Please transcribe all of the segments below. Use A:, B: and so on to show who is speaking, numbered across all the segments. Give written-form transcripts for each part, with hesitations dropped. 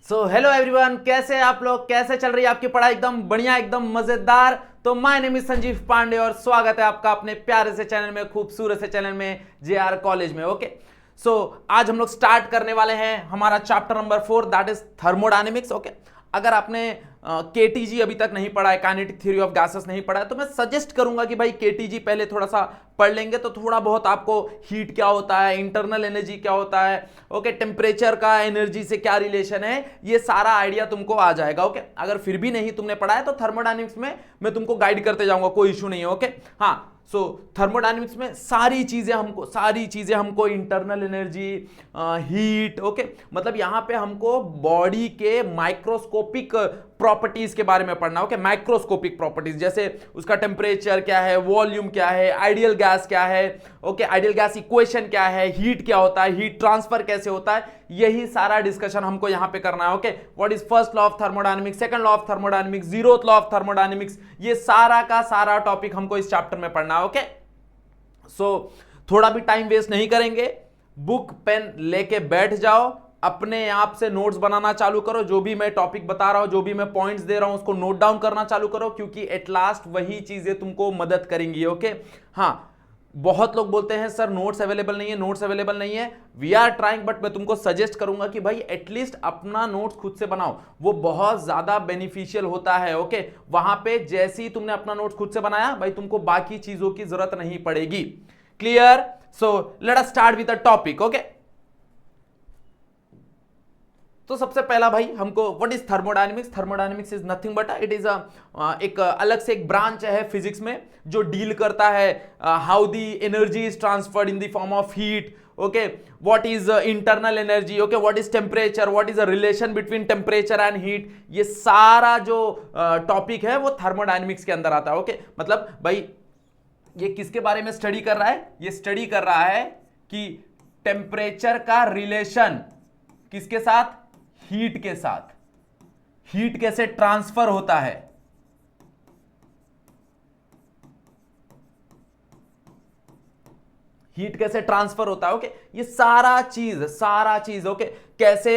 A: So hello everyone, कैसे हैं आप लोग? कैसे चल रही है आपकी पढ़ाई? एकदम बढ़िया, एकदम मजेदार। तो my name is Sanjeev Pandey और स्वागत है आपका अपने प्यारे से चैनल में, खूबसूरत से चैनल में, जेआर कॉलेज में। ओके, आज हम लोग स्टार्ट करने वाले हैं हमारा chapter number 4, that is thermodynamics. Okay, अगर आपने केटीजी अभी तक नहीं पढ़ा है, काइनेटिक थ्योरी ऑफ गैसेस नहीं पढ़ा है, तो मैं सजेस्ट करूंगा कि भाई केटीजी पहले थोड़ा सा पढ़ लेंगे तो थोड़ा बहुत आपको हीट क्या होता है, इंटरनल एनर्जी क्या होता है, ओके, टेम्परेचर का एनर्जी से क्या रिलेशन है, ये सारा आइडिया तुमको आ जाएगा। ओके, अगर फिर भी नहीं तुमने पढ़ा है तो थर्मोडायनेमिक्स में मैं तुमको गाइड करते जाऊंगा, कोई इशू नहीं है। ओके, हाँ, थर्मोडायनेमिक्स में सारी चीजें हमको इंटरनल एनर्जी, हीट, ओके, मतलब यहां पे हमको बॉडी के माइक्रोस्कोपिक प्रॉपर्टीज के बारे में पढ़ना। ओके, माइक्रोस्कोपिक प्रॉपर्टीज जैसे उसका टेम्परेचर क्या है, वॉल्यूम क्या है, आइडियल गैस क्या है, ओके, आइडियल गैस इक्वेशन क्या है, हीट क्या होता है, हीट ट्रांसफर कैसे होता है, यही सारा डिस्कशन हमको यहां पे करना है। Okay, what is first law of thermodynamics, second law of thermodynamics, zeroth law of thermodynamics, ये सारा का सारा टॉपिक हमको इस चैप्टर में पढ़ना है। ओके, थोड़ा भी टाइम वेस्ट नहीं करेंगे, बुक पेन लेके बैठ जाओ, अपने आप से नोट्स बनाना चालू करो, जो भी मैं टॉपिक बता रहा हूं, जो भी मैं पॉइंट्स दे रहा हूं, उसको नोट डाउन करना चालू करो, क्योंकि एट लास्ट वही चीजें तुमको मदद करेंगी। ओके, हाँ, बहुत लोग बोलते हैं सर नोट्स अवेलेबल नहीं है, नोट्स अवेलेबल नहीं है। वी आर ट्राइंग, बट मैं तुमको सजेस्ट करूंगा कि भाई एटलीस्ट अपना नोट्स खुद से बनाओ, वो बहुत ज्यादा बेनिफिशियल होता है। ओके, वहां पे जैसे ही तुमने अपना नोट्स खुद से बनाया, भाई तुमको बाकी चीजों की जरूरत नहीं पड़ेगी। Clear? So let us start with the topic. Okay, तो सबसे पहला भाई हमको what is thermodynamics. Thermodynamics is nothing but it is एक अलग से एक ब्रांच है फिजिक्स में जो डील करता है how the energy is transferred in the form of heat. Okay, what is internal energy, okay, what is temperature, what is the relation between temperature and heat, ये सारा जो टॉपिक है वो थर्मोडायनेमिक्स के अंदर आता है। ओके, मतलब भाई ये किसके बारे में स्टडी कर रहा है? ये स्टडी कर रहा है कि टेम्परेचर का रिलेशन किसके साथ? हीट के साथ। हीट कैसे ट्रांसफर होता है, हीट कैसे ट्रांसफर होता है। ओके, ये सारा चीज ओके, कैसे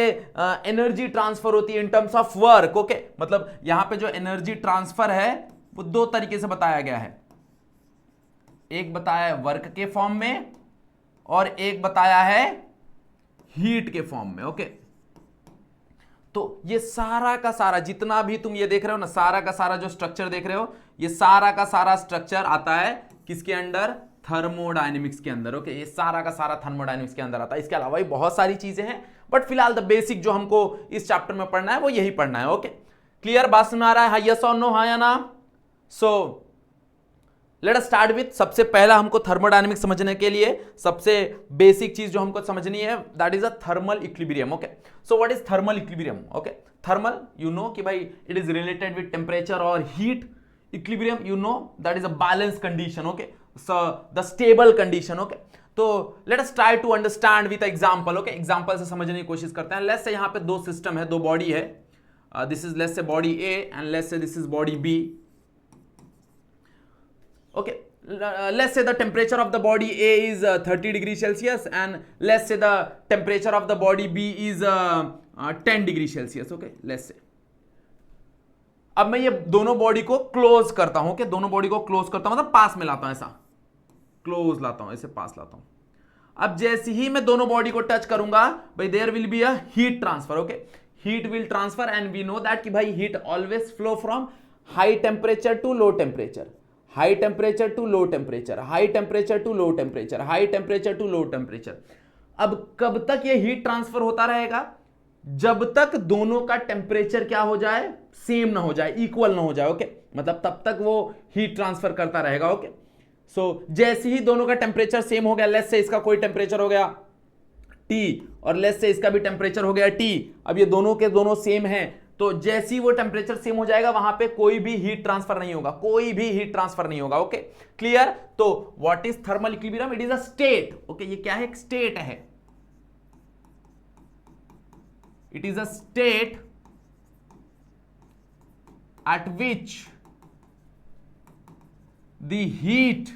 A: एनर्जी ट्रांसफर होती है in terms of work. Okay, मतलब यहां पे जो एनर्जी ट्रांसफर है वो दो तरीके से बताया गया है, एक बताया है वर्क के फॉर्म में और एक बताया है हीट के फॉर्म में। ओके, तो ये सारा का सारा जितना भी तुम ये देख रहे हो ना, सारा का सारा जो स्ट्रक्चर देख रहे हो, ये सारा का सारा स्ट्रक्चर आता है किसके अंडर? थर्मोडायनेमिक्स के अंदर। ओके, ये सारा का सारा थर्मोडायनेमिक्स के अंदर आता है। इसके अलावा भी बहुत सारी चीजें हैं, बट फिलहाल द बेसिक जो हमको इस चैप्टर में पढ़ना है वो यही पढ़ना है। Okay, clear? बात समझ आ रहा है? हाँ, यस और नो, हाँ या ना? So let us start with, सबसे पहला हमको थर्मोडायनेमिक्स समझने के लिए सबसे बेसिक चीज जो हमको समझनी है, that is a thermal equilibrium. Okay, so what is thermal equilibrium? Okay, thermal you know कि भाई it is related with temperature और heat. Equilibrium you know that is a balance condition. Okay, so the stable condition. Okay, तो let us try to understand with example. Okay, example से समझने की कोशिश करते हैं। लेट्स से यहां पे दो सिस्टम है, दो बॉडी है, this is let's say body A and let's say this is body B. Okay, let's say the temperature of the body A is 30 degree Celsius and let's say the temperature of the body B is 10 degree Celsius. Okay, let's say अब मैं ये दोनों body को close करता हूं, दोनों body को close करता हूं मतलब पास में लाता हूं, ऐसा क्लोज लाता हूं, ऐसे पास लाता हूं। अब जैसे ही मैं दोनों बॉडी को टच करूंगा, भाई there will be a heat transfer. Okay, heat will transfer and we know that कि भाई heat always flow from high temperature to low temperature, high temperature to low temperature, high temperature to low temperature, high temperature to low temperature. अब कब तक ये heat transfer होता रहेगा? जब तक दोनों का टेम्परेचर क्या हो जाए? सेम ना हो जाए, इक्वल ना हो जाए। ओके, मतलब तब तक वो हीट ट्रांसफर करता रहेगा। ओके, सो जैसे ही दोनों का टेम्परेचर सेम हो गया, लेट्स से इसका कोई टेम्परेचर हो गया T और लेट्स से इसका भी टेम्परेचर हो गया T, अब ये दोनों के दोनों सेम हैं, तो जैसे ही वो टेम्परेचर सेम हो जाएगा वहां पे कोई भी हीट ट्रांसफर नहीं होगा, कोई भी हीट ट्रांसफर नहीं होगा। Okay, clear? तो what is thermal equilibrium? It is a state. Okay, ये क्या है? एक स्टेट है। It is a state at which the heat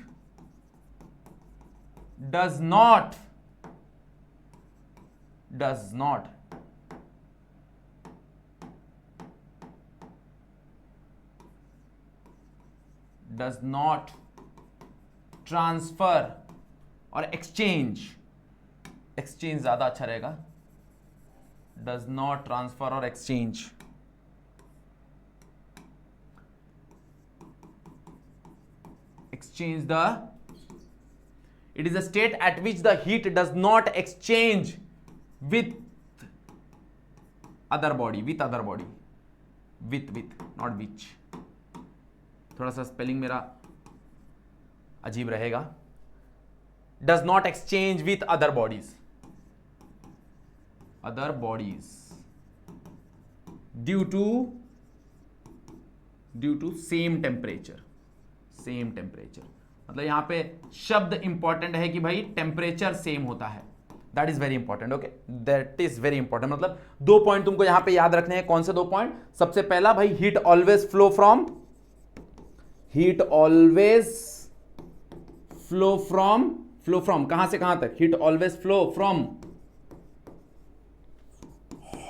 A: does not does not transfer और एक्सचेंज ज्यादा अच्छा रहेगा, डज नॉट ट्रांसफर और exchange, exchange the, it is a state at which the heat does not exchange with other body, with not which, थोड़ा सा spelling मेरा अजीब रहेगा, does not exchange with other bodies due to same temperature, मतलब यहां पे शब्द important है कि भाई टेम्परेचर सेम होता है, that is very important, okay, that is very important. मतलब 2 पॉइंट तुमको यहां पे याद रखने हैं। कौन से 2 पॉइंट? सबसे पहला भाई हीट ऑलवेज फ्लो फ्रॉम कहां से कहां तक? Heat always flow from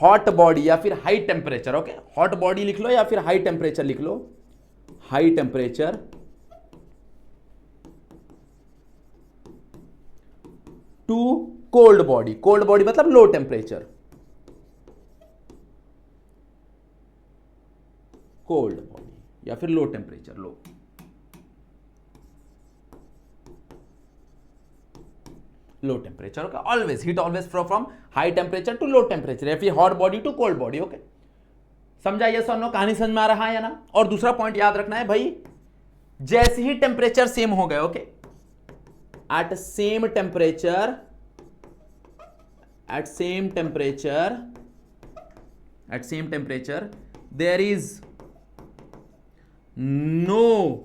A: hot body या फिर high temperature, okay, hot body लिख लो या फिर हाई टेम्परेचर लिख लो, high temperature to cold body मतलब लो टेम्परेचर, कोल्ड बॉडी या फिर low temperature, low temperature, okay, always heat always flow from high temperature to low temperature या फिर hot body to cold body, okay, समझा ये सब? कहानी समझ में आ रहा है या ना? और दूसरा पॉइंट याद रखना है भाई, जैसे ही टेम्परेचर सेम हो गए, okay, at same temperature there is no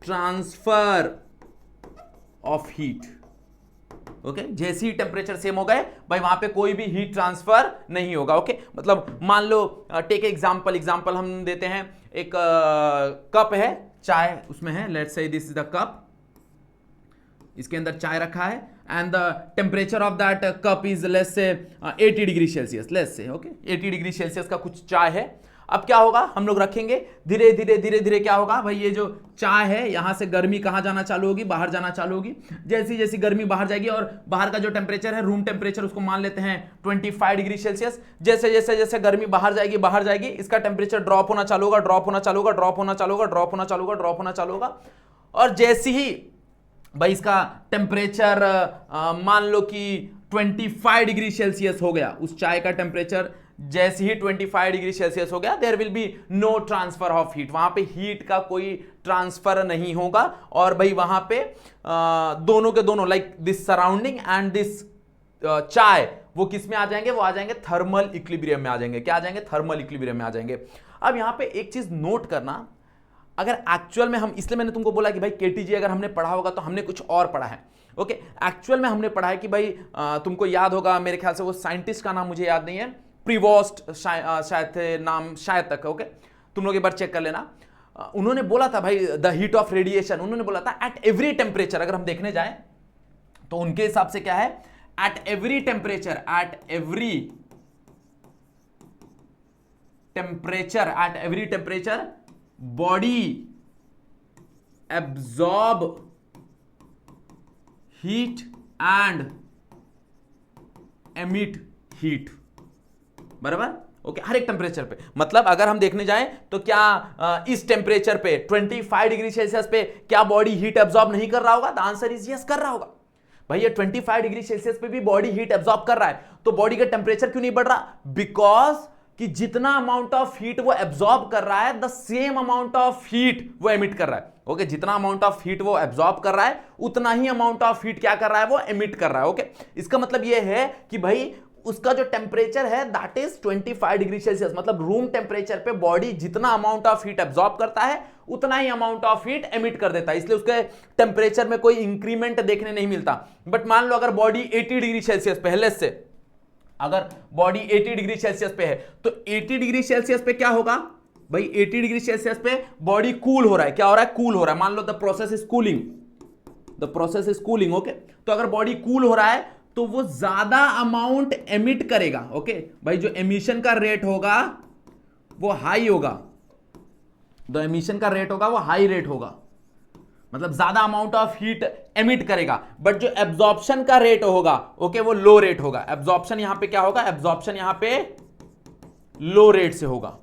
A: transfer of heat, okay, जैसे ही टेम्परेचर सेम हो गए भाई वहां पे कोई भी हीट ट्रांसफर नहीं होगा, ओके। मतलब मान लो टेक एग्जांपल हम देते हैं, एक कप है, चाय उसमें है, let's say this is the cup, इसके अंदर चाय रखा है and the temperature of that cup is let's से 80 degree Celsius, let's say, okay, 80 degree Celsius का कुछ चाय है। अब क्या होगा, हम लोग रखेंगे, धीरे धीरे क्या होगा भाई, ये जो चाय है यहां से गर्मी कहां जाना चालू होगी, बाहर जाना चालू होगी। जैसी गर्मी बाहर जाएगी और बाहर का जो टेम्परेचर है, रूम टेम्परेचर, उसको मान लेते हैं 25 डिग्री सेल्सियस, जैसे गर्मी बाहर जाएगी, इसका टेम्परेचर ड्रॉप होना चालू होगा, और जैसे ही भाई इसका टेम्परेचर मान लो कि 25 डिग्री सेल्सियस हो गया, उस चाय का टेम्परेचर जैसे ही 25 डिग्री सेल्सियस हो गया, there will be no transfer of heat, वहां पे हीट का कोई ट्रांसफर नहीं होगा, और भाई वहां पे दोनों के दोनों like this surrounding and this चाय वो किस में आ जाएंगे, वो आ जाएंगे थर्मल इक्विलिब्रियम में आ जाएंगे। क्या आ जाएंगे? थर्मल इक्विलिब्रियम में आ जाएंगे। अब यहां पे एक चीज नोट करना, अगर एक्चुअल में हम, इसलिए मैंने तुमको बोला कि भाई केटीजी अगर हमने पढ़ा होगा तो हमने कुछ और पढ़ा है, ओके। एक्चुअल में हमने पढ़ा है कि भाई तुमको याद होगा, मेरे ख्याल से वो साइंटिस्ट का नाम मुझे याद नहीं है, प्रीवोस्ट शायद थे नाम, शायद तक, ओके, तुम लोग एक बार चेक कर लेना। उन्होंने बोला था भाई द हीट ऑफ रेडिएशन, उन्होंने बोला था एट एवरी टेम्परेचर, अगर हम देखने जाए तो उनके हिसाब से क्या है, at every temperature body absorb heat and emit heat, बराबर, ओके, हर एक टेम्परेचर पे। मतलब अगर हम देखने जाएं तो क्या इस टेम्परेचर पे 25 डिग्री सेल्सियस पे क्या बॉडी हीट एब्जॉर्ब नहीं कर रहा होगा? द आंसर इज यस, कर रहा होगा। भाई ये 25 डिग्री सेल्सियस पे भी बॉडी हीट एब्जॉर्ब कर रहा है, तो बॉडी का टेम्परेचर क्यों नहीं बढ़ रहा? बिकॉज कि जितना अमाउंट ऑफ हीट वो एब्जॉर्ब कर रहा है, the same amount of heat वो एमिट कर रहा है, ओके। जितना अमाउंट ऑफ हीट वो एब्जॉर्ब कर रहा है, उतना ही अमाउंट ऑफ हीट क्या कर रहा है, वो एमिट कर रहा है, ओके। इसका मतलब ये है कि भाई उसका जो टेम्परेचर है दैट इज 25 डिग्री सेल्सियस, मतलब रूम टेम्परेचर पे बॉडी जितना अमाउंट ऑफ हीट एब्जॉर्ब करता है, उतना ही अमाउंट ऑफ हीट एमिट कर देता है, इसलिए उसके टेम्परेचर में कोई इंक्रीमेंट देखने नहीं मिलता। बट मान लो अगर बॉडी 80 डिग्री सेल्सियस पे है, से अगर बॉडी 80 डिग्री सेल्सियस पे है, तो 80 डिग्री सेल्सियस पे क्या होगा भाई, 80 डिग्री सेल्सियस पे बॉडी कूल हो रहा है, क्या हो रहा है? कूल हो रहा है। मान लो the process is cooling, okay. तो अगर बॉडी कूल हो रहा है तो वो ज्यादा अमाउंट एमिट करेगा, ओके। भाई जो एमिशन का रेट होगा वो हाई होगा, जो एमिशन का रेट होगा वो हाई रेट होगा, मतलब ज्यादा अमाउंट ऑफ हीट एमिट करेगा, बट जो एब्जॉर्प्शन का रेट होगा ओके वो लो रेट होगा। एब्जॉर्प्शन यहां पे क्या होगा, एब्जॉर्प्शन यहां पे लो रेट से होगा,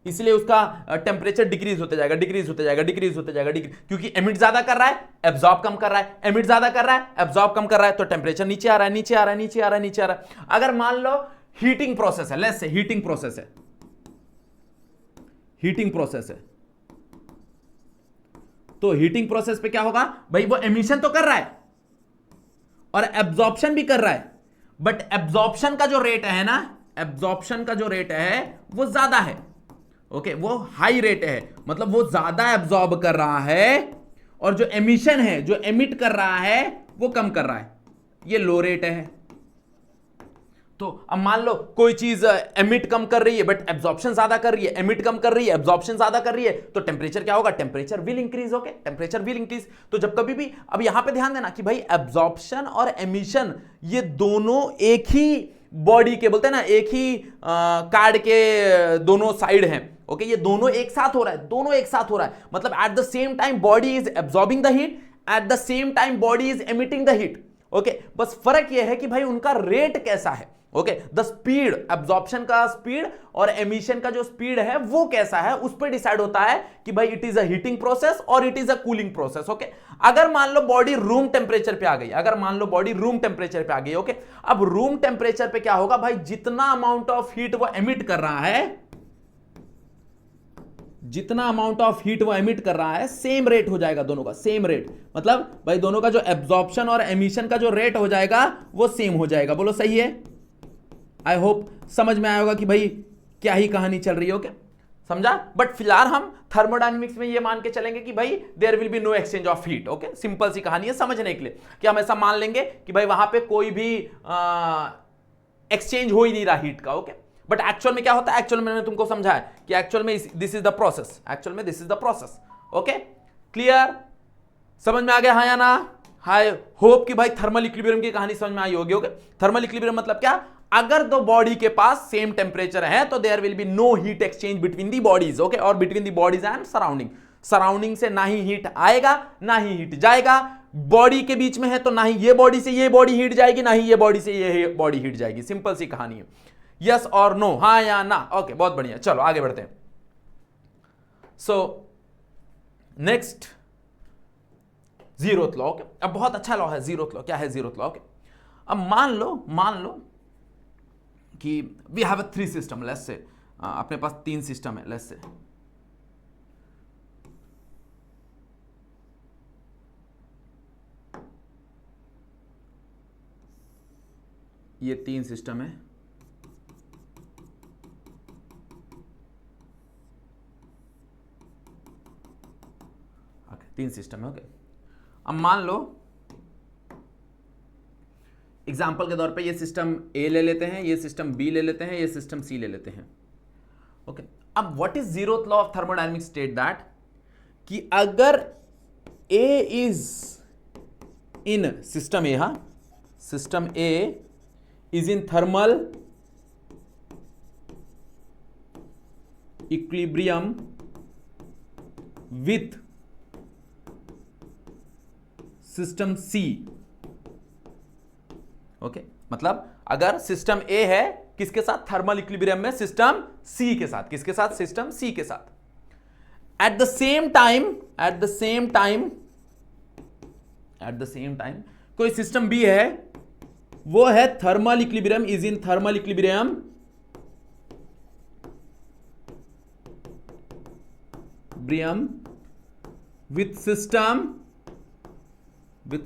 A: इसलिए उसका टेम्परेचर डिक्रीज होते जाएगा, डिक्रीज होते जाएगा, डिक्रीज होते जाएगा, डिक्रीज, क्योंकि एमिट ज्यादा कर रहा है, एब्जॉर्ब कम कर रहा है, एमिट ज्यादा कर रहा है, एब्जॉर्ब कम कर रहा है, तो टेम्परेचर नीचे आ रहा है, नीचे आ रहा है, नीचे आ रहा है, नीचे आ रहा है। अगर मान लो हीटिंग प्रोसेस है, लेट्स से हीटिंग प्रोसेस है, हीटिंग प्रोसेस है, तो हीटिंग प्रोसेस पे क्या होगा भाई, वो एमिशन तो कर रहा है और एब्जॉर्प्शन भी कर रहा है, बट एब्जॉर्प्शन का जो रेट है ना, एब्जॉर्प्शन का जो रेट है वो ज्यादा है, ओके वो हाई रेट है, मतलब वो ज्यादा एब्जॉर्ब कर रहा है, और जो एमिशन है, जो एमिट कर रहा है वो कम कर रहा है, ये लो रेट है। तो अब मान लो कोई चीज एमिट कम कर रही है बट एब्जॉर्प्शन ज्यादा कर रही है, एमिट कम कर रही है, एब्जॉर्प्शन ज्यादा कर रही है, तो टेम्परेचर क्या होगा, temperature will increase, okay temperature will increase. तो जब कभी भी, अब यहां पे ध्यान देना कि भाई एब्जॉर्प्शन और एमिशन ये दोनों एक ही बॉडी के, बोलते हैं ना एक ही कार्ड के दोनों साइड हैं, ओके ये दोनों एक साथ हो रहा है, दोनों एक साथ हो रहा है, मतलब eight the same time body is absorbing the heat, eight the same time body is emitting the heat, okay बस फर्क यह है कि भाई उनका रेट कैसा है, ओके द स्पीड, एब्जॉर्प्शन का स्पीड और एमिशन का जो स्पीड है वो कैसा है, उस पर डिसाइड होता है कि भाई it is a heating process और it is a cooling process, okay. अगर मान लो बॉडी रूम टेम्परेचर पे आ गई, अगर मान लो बॉडी रूम टेम्परेचर पे आ गई, ओके अब रूम टेम्परेचर पे क्या होगा भाई, जितना अमाउंट ऑफ हीट वो एमिट कर रहा है, जितना अमाउंट ऑफ हीट वो एमिट कर रहा है सेम रेट हो जाएगा दोनों का, सेम रेट, मतलब भाई दोनों का जो एब्जॉर्प्शन और एमिशन का जो रेट हो जाएगा वो सेम हो जाएगा। बोलो सही है? आई होप समझ में आया होगा कि भाई क्या ही कहानी चल रही है, ओके समझा। बट फिलहाल हम थर्मोडायनेमिक्स में ये मान के चलेंगे कि भाई there will be no exchange of heat, okay simple सी कहानी है समझने के लिए, कि हम ऐसा मान लेंगे कि भाई वहां पे कोई भी एक्सचेंज हो ही नहीं रहा हीट का, ओके बट एक्चुअल में क्या होता है, एक्चुअल में मैंने तुमको समझाया कि एक्चुअल में this is the process, actual में this is the process, okay clear, समझ में आ गया हाँ या ना? हाई होप कि भाई थर्मल इक्विलिब्रियम की कहानी समझ में आई होगी, ओके थर्मल इक्विलिब्रियम मतलब क्या, अगर दो बॉडी के पास सेम टेम्परेचर है तो there will be no heat exchange between the bodies, okay और between the bodies and surrounding, surrounding से ना ही हीट आएगा ना ही हीट जाएगा, बॉडी के बीच में है तो ना ही ये बॉडी से ये बॉडी हीट जाएगी ना ही ये बॉडी से ये बॉडी हीट जाएगी, सिंपल सी कहानी है। यस और नो, हाँ या ना, ओके बहुत बढ़िया, चलो आगे बढ़ते हैं। So next zeroth law, okay अब बहुत अच्छा लॉ है जीरोथ लॉ। क्या है जीरोथ लॉ? ओके अब मान लो कि we have a 3 system, let's say अपने पास 3 सिस्टम है, लेट्स से ये 3 सिस्टम है, ओके 3 सिस्टम है, ओके अब मान लो एग्जाम्पल के तौर पे ये सिस्टम ए ले लेते हैं, ये सिस्टम बी ले लेते हैं, ये सिस्टम सी ले लेते हैं, ओके अब what is zeroth law of thermodynamics state that कि अगर A is in system A, हा system A is in thermal equilibrium with system C, okay मतलब अगर सिस्टम ए है किसके साथ, थर्मल इक्विलिब्रियम में सिस्टम सी के साथ, किसके साथ, सिस्टम सी के साथ, एट द सेम टाइम कोई सिस्टम बी है, वो है thermal equilibrium, is in thermal equilibrium with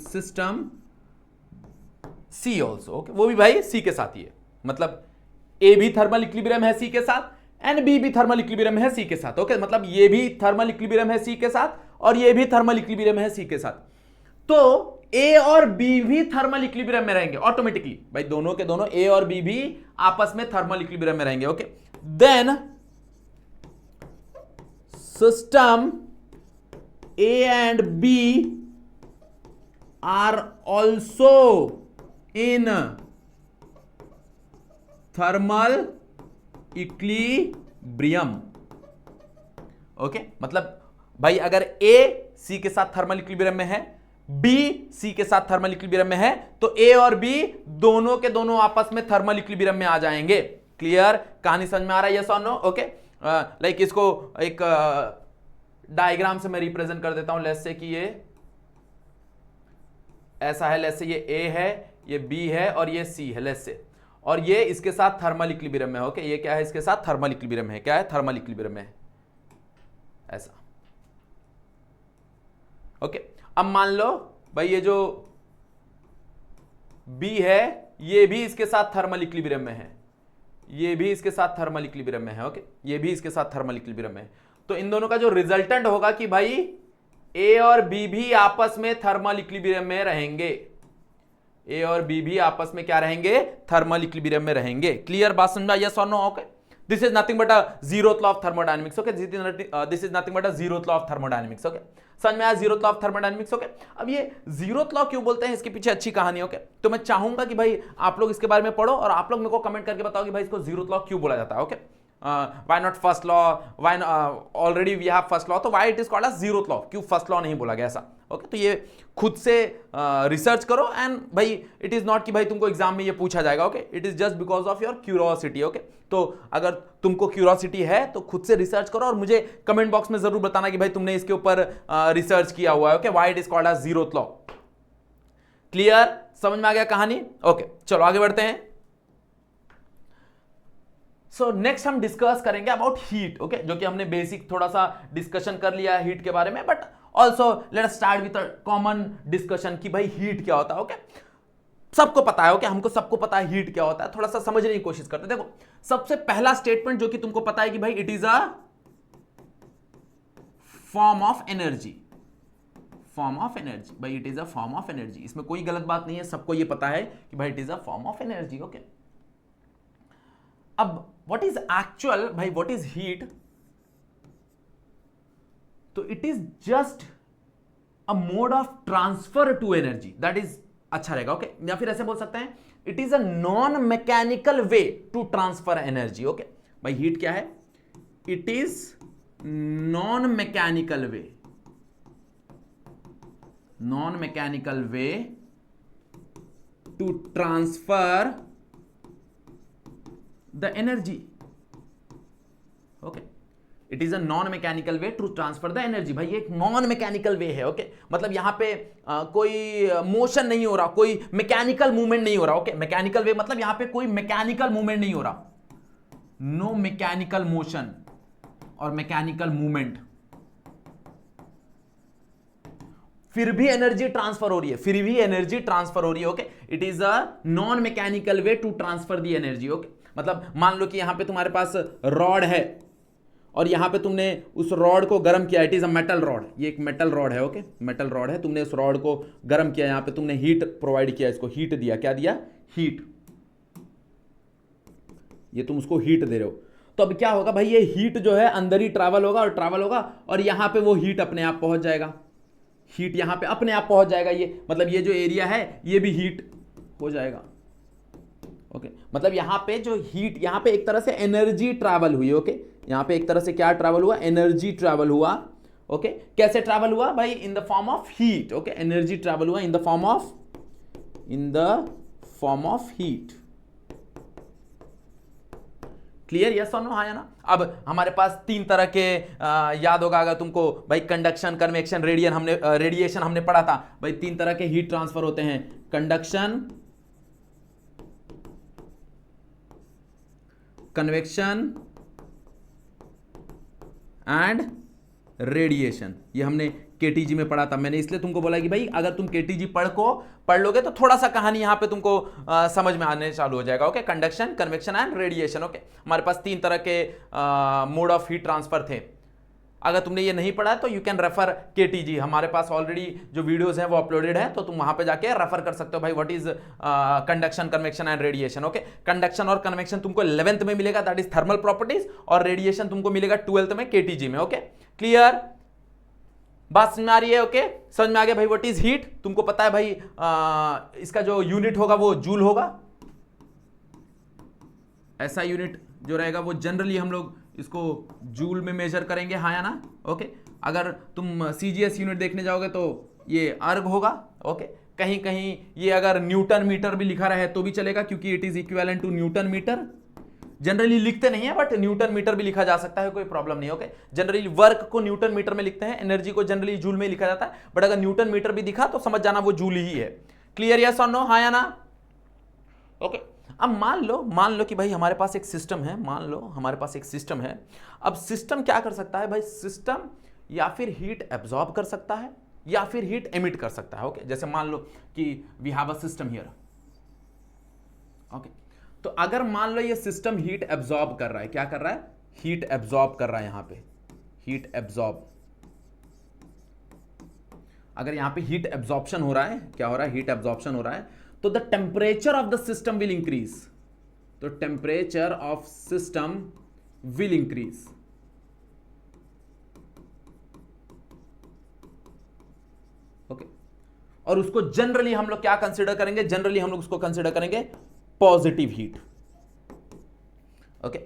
A: system C also, okay वो भी भाई सी के साथ ही है, मतलब ए भी थर्मल इक्विलिब्रियम है सी के साथ एंड बी भी थर्मल इक्विलिब्रियम है सी के साथ, ओके मतलब ये भी थर्मल इक्विलिब्रियम है सी के साथ और ये भी थर्मल इक्विलिब्रियम है सी के साथ, तो ए और बी भी थर्मल इक्विलिब्रियम में रहेंगे ऑटोमेटिकली, भाई दोनों के दोनों ए और बी भी आपस में थर्मल इक्विलिब्रियम में रहेंगे, okay then system A and B are also in thermal equilibrium, ओके मतलब भाई अगर ए सी के साथ थर्मल इक्विलिब्रियम में है, बी सी के साथ थर्मल इक्विलिब्रियम में है, तो ए और बी दोनों के दोनों आपस में थर्मल इक्विलिब्रियम में आ जाएंगे। क्लियर, कहानी समझ में आ रहा है? यस और नो? ओके, लाइक इसको एक डायग्राम से मैं रिप्रेजेंट कर देता हूं। लेट्स से कि ये ऐसा है, लेट्स से ये ए है, ये बी है और ये सी है, लेट्स से, और ये इसके साथ थर्मल इक्विलिब्रियम में है। ओके, ये क्या है? इसके साथ थर्मल इक्विलिब्रियम है। क्या है? थर्मल इक्विलिब्रियम में है, ऐसा। ओके, अब मान लो भाई ये जो बी है ये भी इसके साथ थर्मल इक्विलिब्रियम में है, ये भी इसके साथ थर्मल इक्विलिब्रियम में है। ओके, ये भी इसके साथ थर्मल इक्विलिब्रियम में है। तो इन दोनों का जो रिजल्टेंट होगा कि भाई ए और बी भी आपस में थर्मल इक्विलिब्रियम में रहेंगे। ए और बी भी आपस में क्या रहेंगे? थर्मल इक्विलिब्रियम में रहेंगे। क्लियर, बात समझा? यस और no? Okay, this is nothing but a zeroth law of thermodynamics. Okay, this is nothing but a zeroth law of thermodynamics. Okay, समझ में आया? Zeroth law of thermodynamics. Okay, अब ये जीरोथ लॉ क्यों बोलते हैं, इसके पीछे अच्छी कहानी। ओके, तो मैं चाहूंगा कि भाई आप लोग इसके बारे में पढ़ो और आप लोग मेरे को कमेंट करके बताओ कि भाई इसको जीरोथ लॉ क्यों बोला जाता है। Okay, why not first law, why already we have first law, तो why it is called as zeroth law, क्यों first law नहीं बोला गया ऐसा। ओके, तो ये खुद से रिसर्च करो एंड भाई इट इज नॉट कि भाई तुमको एग्जाम में ये पूछा जाएगा। Okay, it is just because of your curiosity. Okay, तो अगर तुमको क्यूरियोसिटी है तो खुद से रिसर्च करो और मुझे कमेंट बॉक्स में जरूर बताना कि भाई तुमने इसके ऊपर रिसर्च किया हुआ है। Okay, why it is called as zeroth law। Clear, समझ में आ गया कहानी? ओके, चलो आगे बढ़ते हैं। सो नेक्स्ट हम डिस्कस करेंगे अबाउट हीट। ओके, जो कि हमने बेसिक थोड़ा सा डिस्कशन कर लिया है हीट के बारे में, but also let us start with common discussion कि भाई हीट क्या होता है। ओके, सबको पता है। ओके, हमको सबको पता है हीट क्या होता है, थोड़ा सा समझने की कोशिश करते हैं। देखो, सबसे पहला स्टेटमेंट जो कि तुमको पता है कि भाई it is a form of energy. Form of energy, भाई it is a form of energy, इसमें कोई गलत बात नहीं है, सबको ये पता है कि भाई it is a form of energy. Okay, अब व्हाट इज एक्चुअल, भाई व्हाट इज हीट? तो it is just a mode of transfer to energy, that is अच्छा रहेगा। ओके, या फिर ऐसे बोल सकते हैं it is a non mechanical way to transfer energy. Okay, भाई हीट क्या है? It is non mechanical way, non mechanical way to transfer the energy। okay, it is a non mechanical way to transfer the energy। भाई ये एक non mechanical वे है। Okay, मतलब यहां पे कोई मोशन नहीं हो रहा, कोई मैकेनिकल मूवमेंट नहीं हो रहा। ओके, मैकेनिकल वे मतलब यहां पे कोई मैकेनिकल मूवमेंट नहीं हो रहा, नो मैकेनिकल मोशन और मैकेनिकल मूवमेंट, फिर भी एनर्जी ट्रांसफर हो रही है, फिर भी एनर्जी ट्रांसफर हो रही है। Okay, it is a non mechanical way to transfer the energy. Okay, मतलब मान लो कि यहां पे तुम्हारे पास रॉड है और यहां पे तुमने उस रॉड को गर्म किया, it is a metal rod, ये एक मेटल रॉड है। ओके, मेटल रॉड है, तुमने उस रॉड को गर्म किया, यहां पे तुमने हीट प्रोवाइड किया, इसको हीट दिया। क्या दिया? हीट। ये तुम उसको हीट दे रहे हो, तो अब क्या होगा भाई, ये हीट जो है अंदर ही ट्रैवल होगा और ट्रैवल होगा और यहां पे वो हीट अपने आप पहुंच जाएगा, हीट यहां पे अपने आप पहुंच जाएगा। ये मतलब ये जो एरिया है ये भी हीट हो जाएगा। ओके, मतलब यहां पे जो हीट, यहां पे एक तरह से एनर्जी ट्रैवल हुई। ओके, यहां पे एक तरह से क्या ट्रैवल हुआ? एनर्जी ट्रैवल हुआ। ओके, कैसे ट्रैवल हुआ भाई? In the form of heat. Okay, energy travel हुआ in the form of heat. Clear, yes और नो? हाँ या ना? अब हमारे पास तीन तरह के याद होगा अगर तुमको भाई, कंडक्शन, कन्वेक्शन, रेडिएशन हमने पढ़ा था भाई। तीन तरह के हीट ट्रांसफर होते हैं, कंडक्शन, कन्वेक्शन एंड रेडिएशन। ये हमने केटीजी में पढ़ा था। मैंने इसलिए तुमको बोला कि भाई अगर तुम केटीजी पढ़ लोगे तो थोड़ा सा कहानी यहां पे तुमको समझ में आने चालू हो जाएगा। Okay, conduction, convection and radiation. Okay, हमारे पास तीन तरह के मोड ऑफ हीट ट्रांसफर थे। अगर तुमने ये नहीं पढ़ा तो यू कैन रेफर केटीजी, हमारे पास ऑलरेडी जो वीडियोस हैं वो अपलोडेड है, तो तुम वहां पे जाके रेफर कर सकते हो भाई what is conduction, convection and radiation. Okay, conduction और कन्वेक्शन तुमको 11th में मिलेगा, दैट इज थर्मल प्रॉपर्टीज, और रेडिएशन तुमको मिलेगा 12th में केटीजी में। ओके, क्लियर, बात समझ में आ रही है? ओके, समझ में आ गया भाई व्हाट इज हीट? तुमको पता है भाई इसका जो यूनिट होगा वो जूल होगा। ऐसा यूनिट जो रहेगा वो जनरली हम लोग इसको जूल में मेजर करेंगे, हाँ या ना? ओके, अगर तुम सीजीएस यूनिट देखने जाओगे तो ये अर्ग होगा। ओके, कहीं कहीं ये अगर न्यूटन मीटर भी लिखा रहे तो भी चलेगा, क्योंकि it is equivalent to newton metre. Generally लिखते नहीं है, बट न्यूटन मीटर भी लिखा जा सकता है, कोई प्रॉब्लम नहीं। ओके, जनरली वर्क को न्यूटन मीटर में लिखते हैं, एनर्जी को जनरली जूल में लिखा जाता है, बट अगर न्यूटन मीटर भी दिखा तो समझ जाना वो जूल ही है। क्लियर, यस और नो, हाँ या ना? ओके, अब मान लो कि भाई हमारे पास एक सिस्टम है, मान लो हमारे पास एक सिस्टम है। अब सिस्टम क्या कर सकता है भाई? सिस्टम या फिर हीट एब्जॉर्ब कर सकता है या फिर हीट एमिट कर सकता है। ओके, जैसे मान लो कि we have a system here. Okay, तो अगर मान लो ये सिस्टम हीट एब्जॉर्ब कर रहा है, क्या कर रहा है? हीट एब्जॉर्ब कर रहा है। यहां पे हीट एब्जॉर्ब, अगर यहां पे हीट एब्जॉर्प्शन हो रहा है, क्या हो रहा है? हीट एब्जॉर्प्शन हो रहा है, तो the temperature of the system will increase. तो temperature of system will increase. Okay, और उसको जनरली हम लोग क्या कंसीडर करेंगे? जनरली हम लोग उसको कंसीडर करेंगे पॉजिटिव हीट। Okay,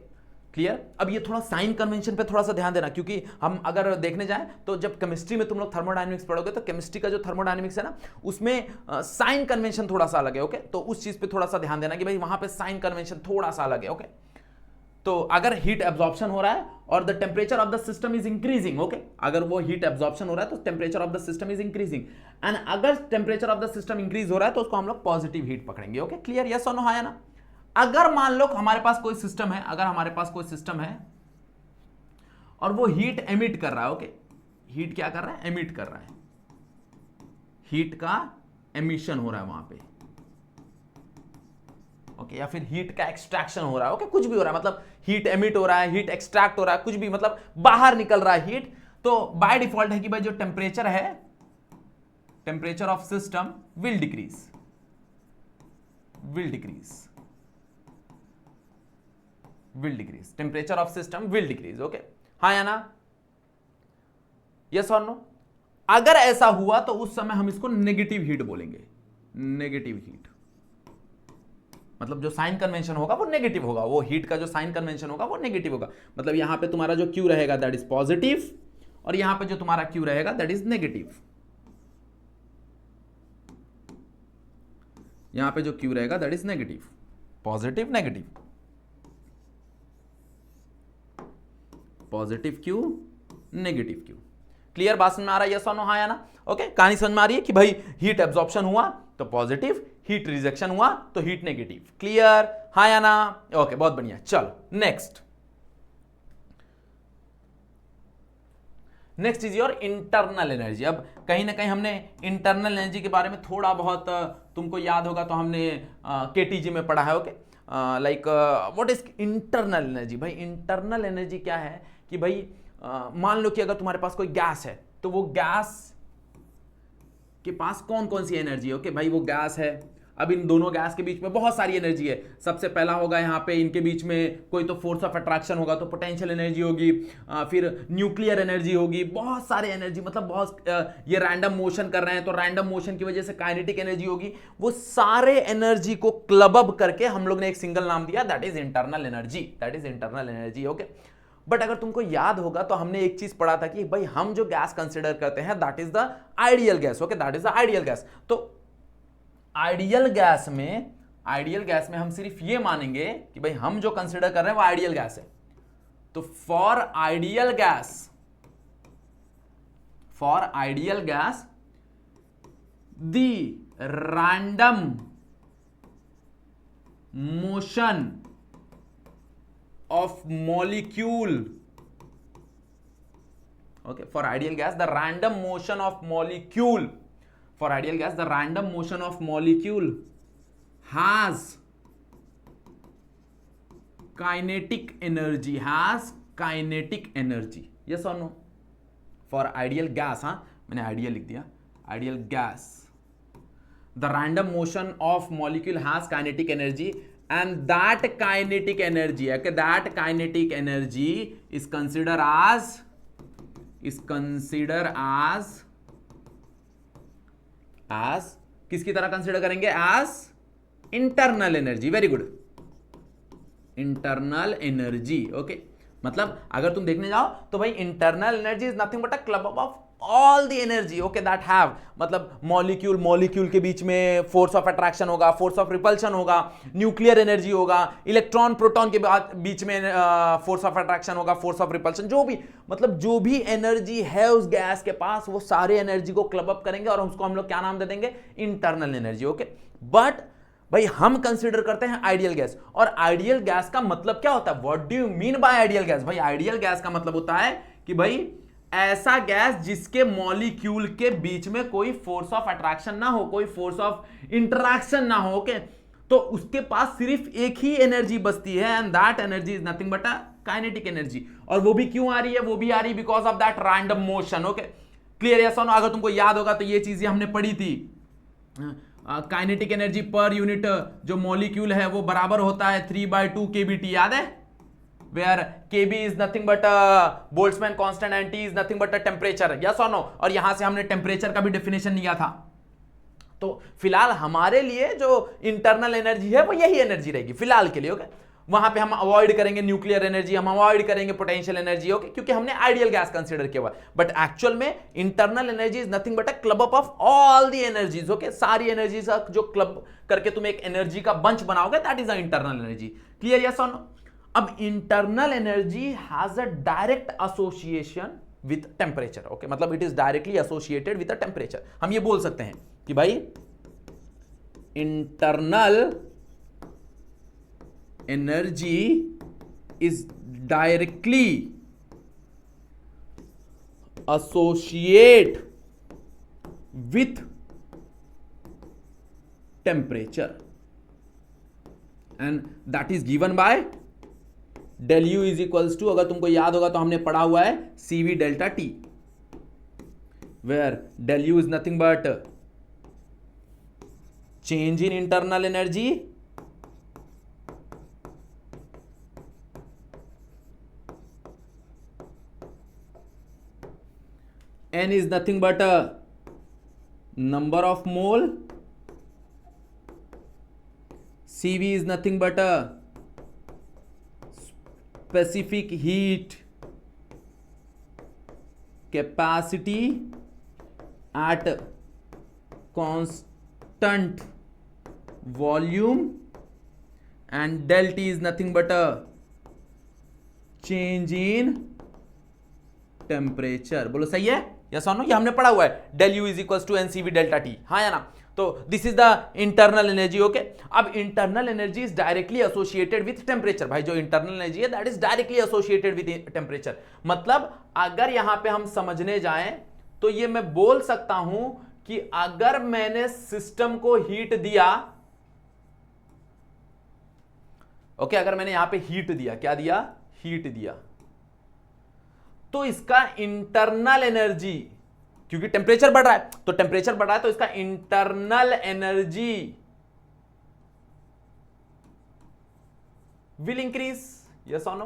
A: clear? अब ये थोड़ा साइन कन्वेंशन पे थोड़ा सा ध्यान देना, क्योंकि हम अगर देखने जाएं तो जब केमिस्ट्री में तुम लोग थर्मोडायनेमिक्स पढ़ोगे तो केमिस्ट्री का जो थर्मोडायनेमिक्स है ना, उसमें साइन कन्वेंशन थोड़ा सा अलग है। ओके, तो उस चीज पे थोड़ा सा ध्यान देना कि भाई वहां पे साइन कन्वेंशन थोड़ा सा अलग है। ओके, तो अगर हीट एब्जॉर्प्शन हो रहा है और the temperature of the system is increasing, okay, अगर वो हीट एब्जॉर्प्शन हो रहा है तो temperature of the system is increasing, and अगर temperature of the system increase हो रहा है तो उसको हम लोग पॉजिटिव हीट पकड़ेंगे। ओके, क्लियर, यस और नो, हाँ या ना? अगर मान लो हमारे पास कोई सिस्टम है, अगर हमारे पास कोई सिस्टम है और वो हीट एमिट कर रहा है। ओके, हीट क्या कर रहा है? एमिट कर रहा है, हीट का एमिशन हो रहा है वहां पे। ओके, या फिर हीट का एक्सट्रैक्शन हो रहा है। ओके, कुछ भी हो रहा है, मतलब हीट एमिट हो रहा है, हीट एक्सट्रैक्ट हो रहा है, कुछ भी, मतलब बाहर निकल रहा है हीट, तो बाय डिफॉल्ट है कि भाई जो टेम्परेचर है, temperature of system will decrease, will decrease, will decrease, temperature of system will decrease. Okay, हाँ या ना? यस और नो? अगर ऐसा हुआ तो उस समय हम इसको नेगेटिव हीट बोलेंगे। नेगेटिव हीट मतलब जो साइन कन्वेंशन होगा वो नेगेटिव होगा, वो हीट का जो साइन कन्वेंशन होगा वो नेगेटिव होगा। मतलब यहां पे तुम्हारा जो क्यू रहेगा दैट इज पॉजिटिव, और यहां पे जो तुम्हारा क्यू रहेगा दैट इज नेगेटिव। यहां पे जो क्यू रहेगा that is negative, positive negative, positive Q negative Q. Clear, बात समझ में आ रहा है? यस और नो, हाँ या ना? ओके, कहानी समझ में आ रही है कि भाई हीट एब्जॉर्प्शन हुआ तो पॉजिटिव, हीट रिजेक्शन हुआ तो हीट नेगेटिव। क्लियर, हाँ या ना? ओके, बहुत बढ़िया। चलो next, next is your internal energy. अब कहीं ना कहीं हमने इंटरनल एनर्जी के बारे में थोड़ा बहुत तुमको याद होगा, तो हमने केटीजी में पढ़ा है। Okay, like what is internal energy? भाई इंटरनल एनर्जी क्या है कि भाई मान लो कि अगर तुम्हारे पास कोई गैस है तो वो गैस के पास कौन कौन सी एनर्जी है? ओके भाई, वो गैस है, अब इन दोनों गैस के बीच में बहुत सारी एनर्जी है। सबसे पहला होगा यहाँ पे इनके बीच में कोई तो फोर्स ऑफ अट्रैक्शन होगा, तो पोटेंशियल एनर्जी होगी, फिर न्यूक्लियर एनर्जी होगी, बहुत सारे एनर्जी, मतलब बहुत ये रैंडम मोशन कर रहे हैं तो रैंडम मोशन की वजह से काइनेटिक एनर्जी होगी। वो सारे एनर्जी को क्लब अप करके हम लोग ने एक सिंगल नाम दिया, that is internal energy, that is internal energy. Okay, but अगर तुमको याद होगा तो हमने एक चीज पढ़ा था कि भाई हम जो गैस कंसिडर करते हैं that is the ideal gas. Okay, that is the ideal gas. तो आइडियल गैस में हम सिर्फ ये मानेंगे कि भाई हम जो कंसिडर कर रहे हैं वो आइडियल गैस है। तो for ideal gas the random motion of molecule, okay, for ideal gas the random motion of molecule, for ideal gas the random motion of molecule has kinetic energy, yes or no? for ideal gas, हाँ मैंने ideal लिख दिया, ideal gas the random motion of molecule has kinetic energy, and that kinetic energy, okay, that kinetic energy is considered as किसकी तरह consider करेंगे? as internal energy। Very good, internal energy. Okay, मतलब अगर तुम देखने जाओ तो भाई internal energy is nothing but a club of all the energy okay that have, मतलब मॉलिक्यूल के बीच में फोर्स ऑफ अट्रैक्शन होगा, फोर्स ऑफ रिपल्शन होगा, न्यूक्लियर एनर्जी होगा, इलेक्ट्रॉन प्रोटॉन के बीच में फोर्स ऑफ अट्रैक्शन होगा, फोर्स ऑफ रिपल्शन, जो भी मतलब जो भी एनर्जी है उस गैस के पास, वो सारे एनर्जी को क्लब अप करेंगे और उसको हम लोग क्या नाम दे देंगे, इंटरनल एनर्जी ओके। बट भाई हम कंसीडर करते हैं आइडियल गैस, और आइडियल गैस का मतलब क्या होता है, what do you mean by ideal gas? भाई आइडियल गैस का मतलब होता है कि भाई ऐसा गैस जिसके मॉलिक्यूल के बीच में कोई फोर्स ऑफ अट्रैक्शन ना हो, कोई फोर्स ऑफ इंटरैक्शन ना हो ओके, तो उसके पास सिर्फ एक ही एनर्जी बचती है and that energy is nothing but a kinetic energy. और वो भी क्यों आ रही है, वो भी आ रही है because of that random motion okay. Clear है सुनो, अगर तुमको याद होगा तो ये चीजें हमने पढ़ी थी, काइनेटिक एनर्जी पर यूनिट जो मॉलिक्यूल है वो बराबर होता है 3/2 kBT, याद है, where kb is nothing but a Boltzmann constant and T is nothing but a temperature, yes or no? और यहां से हमने टेम्परेचर का भी डेफिनेशन लिया था। तो फिलहाल हमारे लिए जो इंटरनल एनर्जी है वो यही एनर्जी रहेगी फिलहाल के लिए ओके। वहां पे हम अवॉइड करेंगे न्यूक्लियर एनर्जी, हम अवॉइड करेंगे पोटेंशियल एनर्जी ओके, क्योंकि हमने आइडियल गैस कंसीडर किया हुआ। बट एक्चुअल में internal energy is nothing but a club up of all the energies okay, सारी एनर्जीज का जो क्लब करके तुम एक एनर्जी का बंच बनाओगे, that is a internal energy. Clear yes और नो? अब internal energy has a direct association with temperature okay, मतलब it is directly associated with a temperature. हम ये बोल सकते हैं कि भाई internal energy is directly associate with temperature and that is given by del U is equals to, अगर तुमको याद होगा तो हमने पढ़ा हुआ है CV delta T, where del U is nothing but change in internal energy N is nothing but a number of mole, CV is nothing but a specific heat capacity at constant volume, and del T is nothing but a change in temperature. बोलो सही है या सुनो, ये हमने पढ़ा हुआ है, del U is equal to NCV delta T, हाँ या ना? तो this is the internal energy okay. अब internal energy is directly associated with temperature. भाई जो इंटरनल एनर्जी है that is directly associated with temperature. मतलब अगर यहां पे हम समझने जाएं तो ये मैं बोल सकता हूं कि अगर मैंने सिस्टम को हीट दिया ओके, अगर मैंने यहां पे हीट दिया, क्या दिया, हीट दिया, तो इसका इंटरनल एनर्जी, क्योंकि टेम्परेचर बढ़ रहा है, तो टेम्परेचर बढ़ रहा है तो इसका internal energy will increase, yes और नो?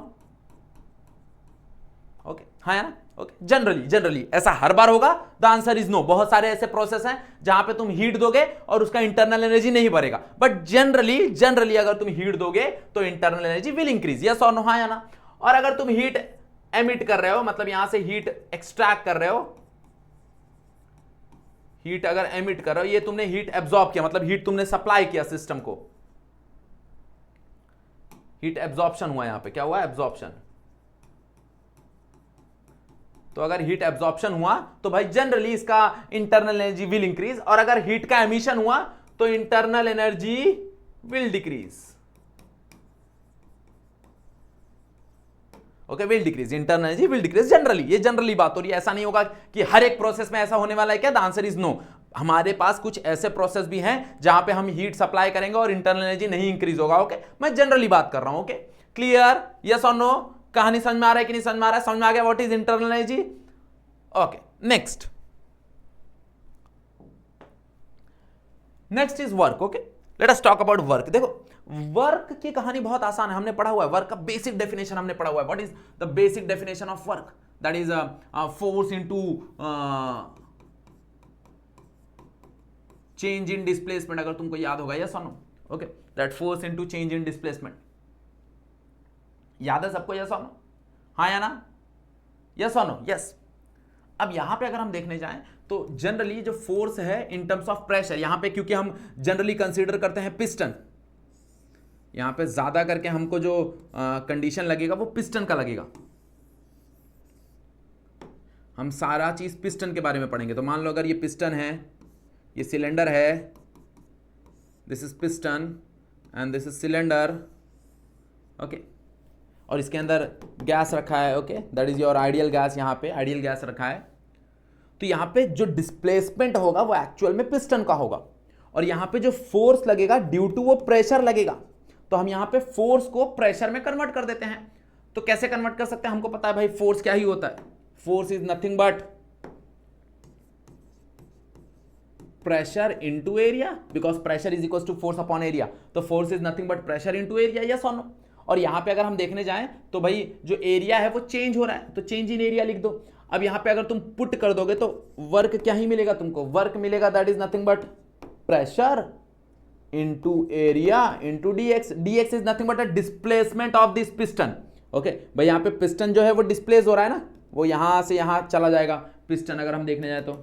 A: ओके, हाँ या ना? ओके, जनरली ऐसा हर बार होगा? The answer is no. बहुत सारे ऐसे प्रोसेस हैं जहां पे तुम हीट दोगे और उसका इंटरनल एनर्जी नहीं बढ़ेगा, बट जनरली अगर तुम हीट दोगे तो internal energy will increase, yes और नो? हाँ या ना? और अगर तुम हीट एमिट कर रहे हो, मतलब यहां से हीट एक्सट्रैक्ट कर रहे हो, हीट अगर एमिट कर रहे हो, ये तुमने हीट एब्जॉर्ब किया, मतलब हीट तुमने सप्लाई किया सिस्टम को, हीट एब्जॉर्प्शन हुआ, यहां पे क्या हुआ, एब्जॉर्प्शन। तो अगर हीट एब्जॉर्प्शन हुआ तो भाई जनरली इसका इंटरनल एनर्जी विल इंक्रीज, और अगर हीट का एमिशन हुआ तो internal energy will decrease okay, will decrease, internal energy will decrease generally. ये जनरली बात हो रही है, ऐसा नहीं होगा कि हर एक प्रोसेस में ऐसा होने वाला है क्या? The answer is no. हमारे पास कुछ ऐसे प्रोसेस भी हैं जहां पे हम हीट सप्लाई करेंगे और इंटरनल एनर्जी नहीं इंक्रीज होगा ओके। मैं जनरली बात कर रहा हूं ओके। क्लियर, यस और नो? कहानी समझ में आ रहा है कि नहीं समझ में आ रहा है? समझ में आ गया what is internal energy? Okay, next is work okay. Let us talk about work. देखो वर्क की कहानी बहुत आसान है, हमने पढ़ा हुआ है, वर्क का बेसिक डेफिनेशन हमने पढ़ा हुआ है। What is the basic definition of work? That is force into change in displacement, अगर तुमको याद होगा, यस और no? Okay, that force into change in displacement, याद है सबको, यस और नो? हाँ या ना, यस और नो, यस। अब यहां पे अगर हम देखने जाएं तो जनरली जो फोर्स है इन टर्म्स ऑफ प्रेशर, यहां पे क्योंकि हम जनरली कंसीडर करते हैं पिस्टन, यहां पे ज्यादा करके हमको जो कंडीशन लगेगा वो पिस्टन का लगेगा। हम सारा चीज पिस्टन के बारे में पढ़ेंगे। तो मान लो अगर ये पिस्टन है, ये सिलेंडर है, this is piston and this is cylinder, okay, और इसके अंदर गैस रखा है, okay, that is your ideal gas, यहां पे आइडियल गैस रखा है। तो यहां पे जो डिस्प्लेसमेंट होगा वो एक्चुअल में पिस्टन का होगा, और यहां पे जो फोर्स लगेगा ड्यू टू वो प्रेशर लगेगा। तो हम यहां पे फोर्स को प्रेशर में कन्वर्ट कर देते हैं। तो कैसे कन्वर्ट कर सकते हैं, हमको पता है भाई फोर्स क्या ही होता है, force is nothing but pressure into area, because pressure is equal to force upon area. तो force is nothing but pressure into area, yes और नो। और यहां पे अगर हम देखने जाएं तो भाई जो एरिया है वो चेंज हो रहा है, तो चेंज इन एरिया लिख दो। अब यहां पे अगर तुम पुट कर दोगे तो वर्क क्या ही मिलेगा तुमको, वर्क मिलेगा that is nothing but pressure into area into dx. Dx is nothing but a displacement of this piston, okay. भाई यहां पे पिस्टन जो है वो डिस्प्लेस हो रहा है ना, वो यहां से यहां चला जाएगा। पिस्टन अगर हम देखने जाए तो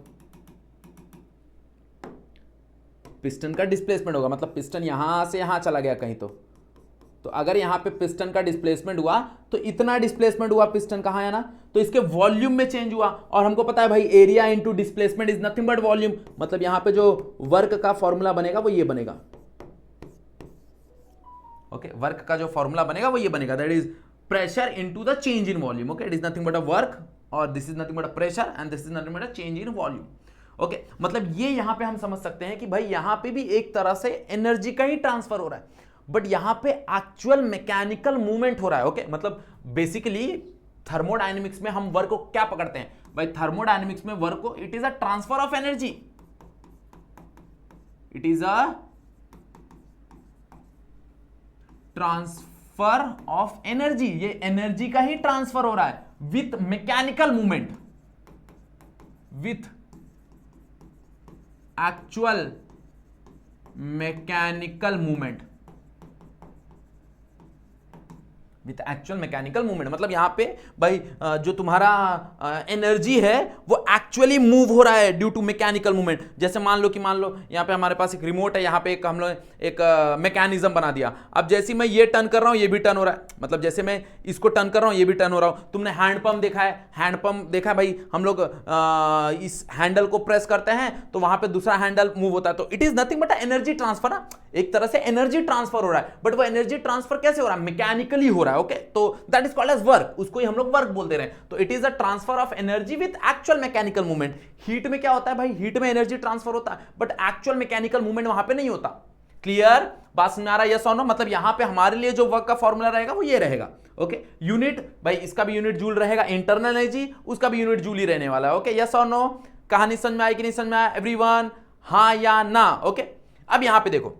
A: पिस्टन का डिस्प्लेसमेंट होगा, मतलब पिस्टन यहां से यहां चला गया कहीं। तो अगर यहां पे पिस्टन का डिस्प्लेसमेंट हुआ तो इतना डिस्प्लेसमेंट हुआ पिस्टन कहां है ना, तो इसके वॉल्यूम में चेंज हुआ। और हमको पता है भाई area into displacement is nothing but volume, मतलब यहां पे जो वर्क का फॉर्मूला बनेगा वो ये बनेगा, ओके। वर्क का जो फॉर्मूला बनेगा वो ये बनेगा, that is pressure into the change in volume, okay. It is nothing but a work और this is nothing but a pressure and this is nothing but a change in volume, okay. मतलब ये यहां पे हम समझ सकते हैं कि भाई यहां पे भी एक तरह से एनर्जी का ही ट्रांसफर हो रहा है, बट यहां पे एक्चुअल मैकेनिकल मूवमेंट हो रहा है, ओके। मतलब बेसिकली थर्मोडायनेमिक्स में हम वर्क को क्या पकड़ते हैं भाई, थर्मोडायनेमिक्स में वर्क को it is a transfer of energy, it is a transfer of energy. ये एनर्जी का ही ट्रांसफर हो रहा है with mechanical movement, with actual mechanical movement, with actual mechanical movement. मतलब यहां पे भाई जो तुम्हारा एनर्जी है वो एक्चुअली मूव हो रहा है ड्यू टू मैकेनिकल मूवमेंट। जैसे मान लो यहां पे हमारे पास एक रिमोट है, यहां पे हम लोग एक मैकेनिज्म बना दिया। अब जैसे मैं ये टर्न कर रहा हूं ये भी टर्न हो रहा है, मतलब जैसे मैं इसको टर्न कर रहा हूं ये भी टर्न हो रहा हूं। तुमने हैंडपंप देखा है, हैंडपंप देखा है भाई, हम लोग इस हैंडल को प्रेस करते हैं तो वहां पे दूसरा हैंडल मूव होता है। तो it is nothing but energy transfer ना, एक तरह से एनर्जी ट्रांसफर हो रहा है, बट वो एनर्जी ट्रांसफर कैसे हो रहा है, मैकेनिकली हो रहा है, ओके। तो that is called as work, उसको ही हम लोग वर्क बोलते रहे। तो it is a transfer of energy with actual mechanical movement. Heat में क्या होता है भाई, हीट में एनर्जी ट्रांसफर होता है बट एक्चुअल मैकेनिकल मूवमेंट वहां पे नहीं होता। क्लियर बात समझ आ रहा है, यस और नो। मतलब यहां पे हमारे लिए जो वर्क का फॉर्मूला रहेगा वो ये रहेगा, ओके। यूनिट भाई इसका भी यूनिट जूल रहेगा, इंटरनल एनर्जी उसका भी यूनिट जूल ही रहने वाला है, ओके। यस और नो, कहानी समझ में आई कि नहीं समझ में आया एवरीवन, हाँ या ना, ओके। अब यहां पे देखो,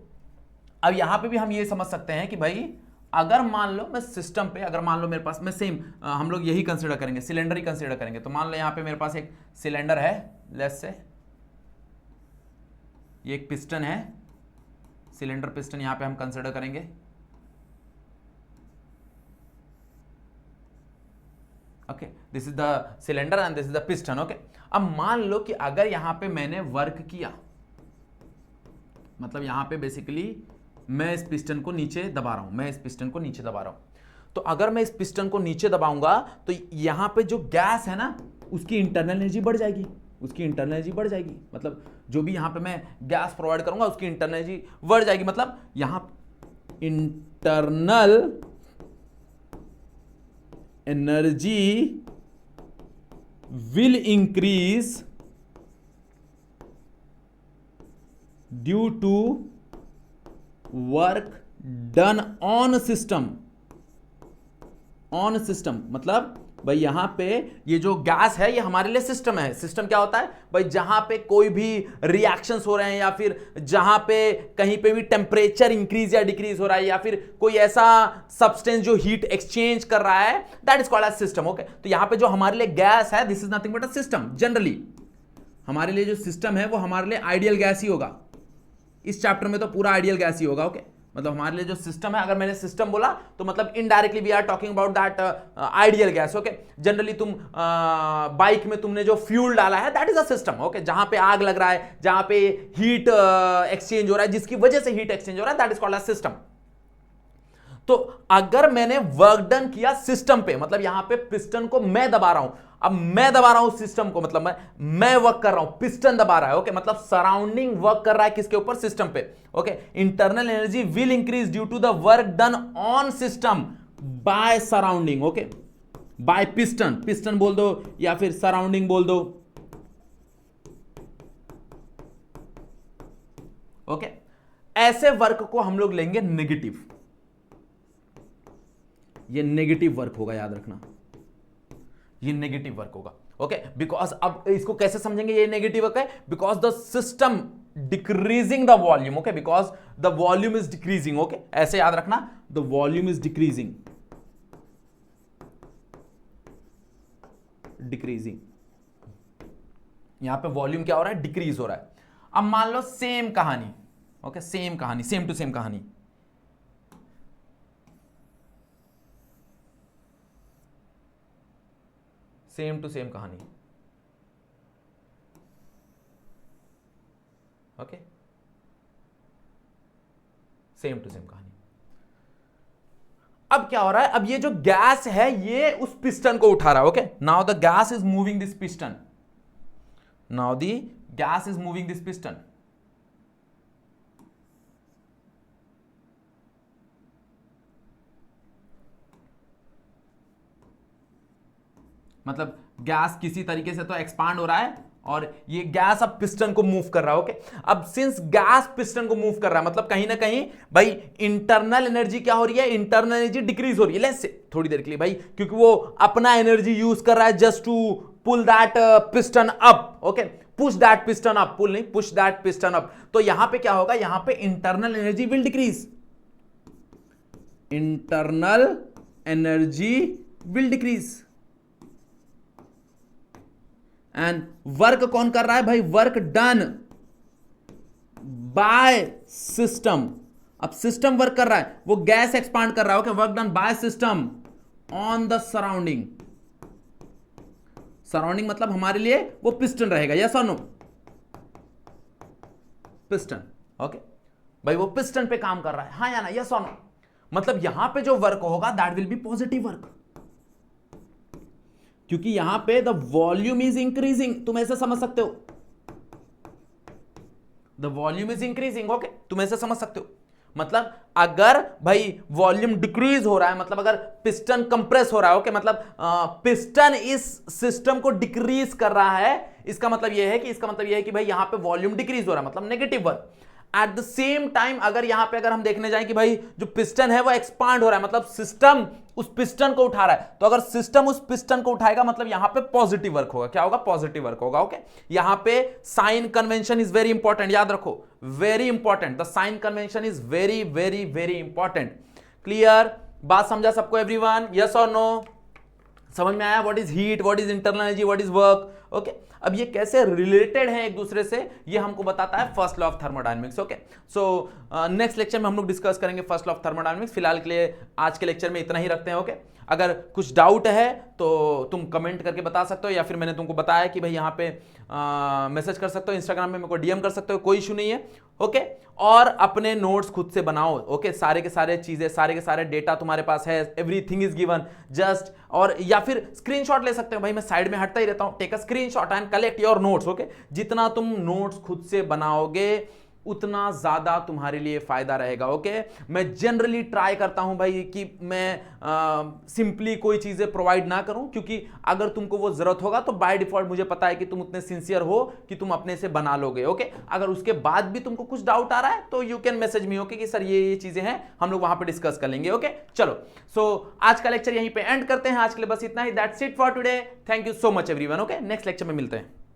A: अब यहां पे भी हम ये समझ सकते हैं कि भाई अगर मान लो मैं सिस्टम पे, अगर मान लो मेरे पास, मैं सेम हम लोग यही कंसीडर करेंगे, सिलेंडर ही कंसीडर करेंगे। तो मान लो यहां पे मेरे पास एक सिलेंडर है, लेट्स से ये एक पिस्टन है, सिलेंडर पिस्टन यहां पे हम कंसीडर करेंगे, okay. This is the cylinder and this is the piston, okay. अब मान लो कि अगर यहां पे मैंने वर्क किया, मतलब यहां पे बेसिकली मैं इस पिस्टन को नीचे दबा रहा हूं, मैं इस पिस्टन को नीचे दबा रहा हूं। तो अगर मैं इस पिस्टन को नीचे दबाऊंगा तो यहां पे जो गैस है ना उसकी इंटरनल एनर्जी बढ़ जाएगी, उसकी इंटरनल एनर्जी बढ़ जाएगी। मतलब जो भी यहां पे मैं गैस प्रोवाइड करूंगा उसकी इंटरनल एनर्जी बढ़ जाएगी। मतलब यहां internal energy will increase due to work done on system, on system. मतलब भाई यहां पे ये जो गैस है ये हमारे लिए सिस्टम है। सिस्टम क्या होता है भाई, जहां पे कोई भी रिएक्शंस हो रहे हैं या फिर जहां पे कहीं पे भी टेम्परेचर इंक्रीज या डिक्रीज हो रहा है या फिर कोई ऐसा सब्सटेंस जो हीट एक्सचेंज कर रहा है, that is called as system, okay. तो यहां पे जो हमारे लिए गैस है this is nothing but a system. Generally हमारे लिए जो सिस्टम है वो हमारे लिए आइडियल गैस ही होगा। इस चैप्टर में तो पूरा आइडियल गैस ही होगा, ओके। मतलब हमारे लिए जो सिस्टम है, अगर मैंने सिस्टम बोला तो मतलब indirectly we are talking about that ideal gas. Okay, generally तुम बाइक में तुमने जो फ्यूल डाला है that is a system. Okay, जहां पे आग लग रहा है, जहां पे हीट एक्सचेंज हो रहा है, जिसकी वजह से हीट एक्सचेंज हो रहा है, that is called a system. तो अगर मैंने वर्क डन किया सिस्टम पे, मतलब यहां पे पिस्टन को मैं दबा रहा हूं, अब मैं दबा रहा हूं सिस्टम को, मतलब मैं वर्क कर रहा हूं, पिस्टन दबा रहा है। ओके, मतलब सराउंडिंग वर्क कर रहा है किसके ऊपर? सिस्टम पे। Okay, internal energy will increase due to the work done on system by surrounding. Okay, by piston, piston बोल दो या फिर सराउंडिंग बोल दो। ओके, ऐसे वर्क को हम लोग लेंगे नेगेटिव। ये नेगेटिव वर्क होगा, याद रखना, ये नेगेटिव वर्क होगा। ओके, बिकॉज अब इसको कैसे समझेंगे ये नेगेटिव वर्क है? Because the system decreasing the volume. Okay, because the volume is decreasing. Okay, ऐसे याद रखना, the volume is decreasing, decreasing. यहां पे वॉल्यूम क्या हो रहा है? डिक्रीज हो रहा है। अब मान लो सेम कहानी। ओके, सेम कहानी, सेम टू सेम कहानी। सेम टू सेम कहानी। ओके, सेम टू सेम कहानी। अब क्या हो रहा है? अब ये जो गैस है ये उस पिस्टन को उठा रहा है। Okay, now the gas is moving this piston, now the gas is moving this piston. मतलब गैस किसी तरीके से तो एक्सपांड हो रहा है और ये गैस अब पिस्टन को मूव कर रहा है। ओके, अब सिंस गैस पिस्टन को मूव कर रहा है, मतलब कहीं ना कहीं भाई इंटरनल एनर्जी क्या हो रही है? इंटरनल एनर्जी डिक्रीज हो रही है। लेट्स से थोड़ी देर के लिए भाई, क्योंकि वो अपना एनर्जी यूज कर रहा है just to pull that piston up. Okay, push that piston up, pull नहीं, पुश दैट पिस्टन अप। तो यहां पे क्या होगा? यहां पे internal energy will decrease, internal energy will decrease. And work कौन कर रहा है भाई? Work done by system. अब सिस्टम वर्क कर रहा है, वो गैस एक्सपांड कर रहा है। Okay, work done by system on the surrounding. Surrounding मतलब हमारे लिए वो पिस्टन रहेगा, यस और नो? पिस्टन। ओके भाई, वो पिस्टन पे काम कर रहा है, हाँ या ना, यस और नो? मतलब यहां पे जो वर्क होगा that will be positive work, क्योंकि यहां पे द वॉल्यूम इज इंक्रीजिंग। तुम ऐसे समझ सकते हो, the volume is increasing. Okay, तुम ऐसे समझ सकते हो। मतलब अगर भाई वॉल्यूम डिक्रीज हो रहा है, मतलब अगर पिस्टन कंप्रेस हो रहा है, ओके, मतलब पिस्टन इस सिस्टम को डिक्रीज कर रहा है, इसका मतलब यह है कि भाई यहां पे वॉल्यूम डिक्रीज हो रहा है, मतलब negative work. Eight the same time अगर यहां पे अगर हम देखने जाएं कि भाई जो पिस्टन है वो एक्सपांड हो रहा है, मतलब सिस्टम उस पिस्टन को उठा रहा है, तो अगर सिस्टम उस पिस्टन को उठाएगा मतलब यहां पे पॉजिटिव वर्क होगा। क्या होगा? पॉजिटिव वर्क होगा। ओके, यहां पे sign convention is very important, याद रखो, very important. The sign convention is very very very important. Clear? बात समझा सबको एवरीवन? यस और नो? समझ में आया? What is heat, what is internal energy, what is work? Okay, अब ये कैसे रिलेटेड है एक दूसरे से, ये हमको बताता है first law of thermodynamics. Okay, so next lecture में हम लोग डिस्कस करेंगे फर्स्ट लॉ ऑफ थर्मोडायनेमिक्स। फिलहाल के लिए आज के लेक्चर में इतना ही रखते हैं। ओके, अगर कुछ डाउट है तो तुम कमेंट करके बता सकते हो, या फिर मैंने तुमको बताया कि भाई यहाँ पे मैसेज कर सकते हो, इंस्टाग्राम में मेरे को डीएम कर सकते हो, कोई इशू नहीं है। ओके, और अपने नोट्स खुद से बनाओ। ओके, सारे के सारे चीजें, सारे के सारे डेटा तुम्हारे पास है, एवरीथिंग इज गिवन, जस्ट, और या फिर स्क्रीनशॉट ले सकते हो। भाई मैं साइड में हटता ही रहता हूं, take a screenshot and collect your notes. Okay, जितना तुम नोट्स खुद से बनाओगे उतना ज्यादा तुम्हारे लिए फायदा रहेगा। ओके, मैं जनरली ट्राई करता हूं भाई कि मैं सिंपली कोई चीजें प्रोवाइड ना करूं, क्योंकि अगर तुमको वो जरूरत होगा तो बाय डिफॉल्ट मुझे पता है कि तुम उतने सिंसियर हो कि तुम अपने से बना लोगे। ओके, अगर उसके बाद भी तुमको कुछ डाउट आ रहा है तो you can message me. Okay, कि सर ये चीजें हैं, हम लोग वहां पे डिस्कस कर लेंगे। ओके, चलो, सो आज का लेक्चर यहीं पे एंड करते हैं। आज के लिए बस इतना ही। That's it for today. Thank you so much everyone. Okay, next lecture में मिलते हैं।